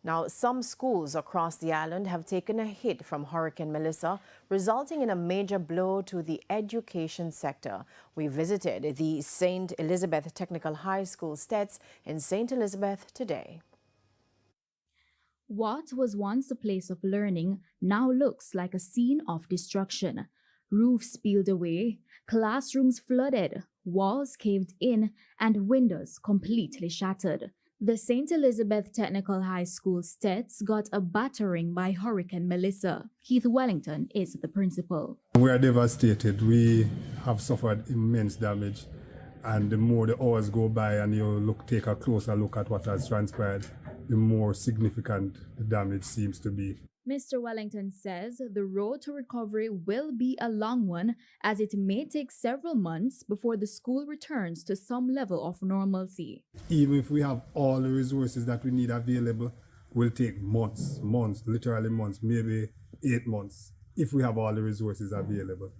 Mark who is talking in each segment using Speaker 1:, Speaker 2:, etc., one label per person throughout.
Speaker 1: Now, some schools across the island have taken a hit from Hurricane Melissa, resulting in a major blow to the education sector. We visited the St. Elizabeth Technical High School STETHS in St. Elizabeth today.
Speaker 2: What was once a place of learning now looks like a scene of destruction. Roofs peeled away, classrooms flooded, walls caved in, and windows completely shattered. The St. Elizabeth Technical High School STETHS got a battering by Hurricane Melissa. Keith Wellington is the principal.
Speaker 3: We are devastated. We have suffered immense damage. And the more the hours go by and you take a closer look at what has transpired, the more significant the damage seems to be.
Speaker 2: Mr. Wellington says the road to recovery will be a long one, as it may take several months before the school returns to some level of normalcy.
Speaker 3: Even if we have all the resources that we need available, will take months, literally months, maybe 8 months, if we have all the resources available.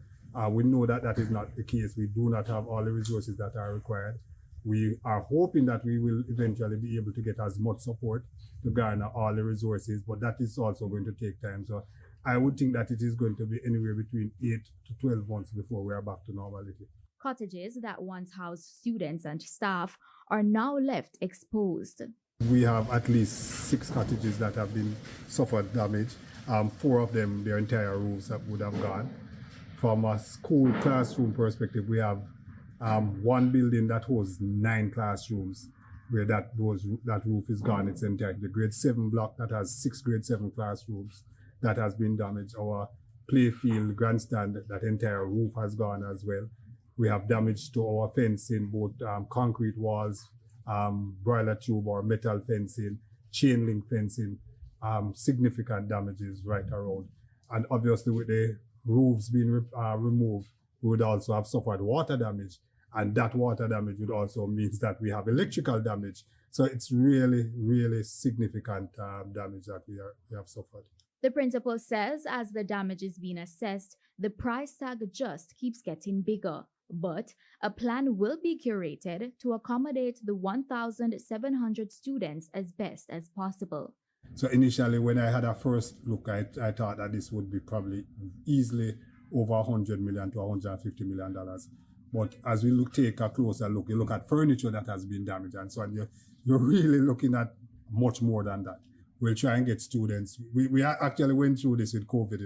Speaker 3: We know that that is not the case. We do not have all the resources that are required. We are hoping that we will eventually be able to get as much support to garner all the resources, but that is also going to take time. So I would think that it is going to be anywhere between 8 to 12 months before we are back to normality.
Speaker 2: Cottages that once housed students and staff are now left exposed.
Speaker 3: We have at least 6 cottages that have been suffered damage. 4 of them, their entire roofs would have gone. From a school classroom perspective, we have one building that holds 9 classrooms, where that roof is gone its entirety. The grade 7 block that has 6 grade 7 classrooms that has been damaged. Our playfield, grandstand, that entire roof has gone as well. We have damage to our fencing, both concrete walls, broiler tube or metal fencing, chain link fencing, significant damages right around. And obviously with the roofs being removed, we would also have suffered water damage. And that water damage would also mean that we have electrical damage. So it's really, really significant damage that we have suffered.
Speaker 2: The principal says as the damage is being assessed, the price tag just keeps getting bigger. But a plan will be curated to accommodate the 1,700 students as best as possible.
Speaker 3: So initially, when I had a first look, I thought that this would be probably easily over $100 million to $150 million. But as we take a closer look, you look at furniture that has been damaged and so on, you're really looking at much more than that. We'll try and get students. We actually went through this with COVID,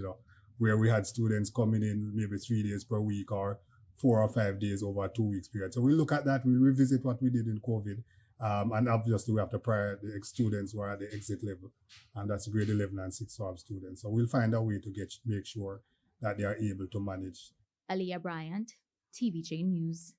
Speaker 3: where we had students coming in maybe 3 days per week or 4 or 5 days over a 2 weeks period. So we'll look at that, we'll revisit what we did in COVID. And obviously we have to prior the students who are at the exit level, and that's grade 11 and 6th form students. So we'll find a way to make sure that they are able to manage.
Speaker 2: Aliyah Bryant, TVJ News.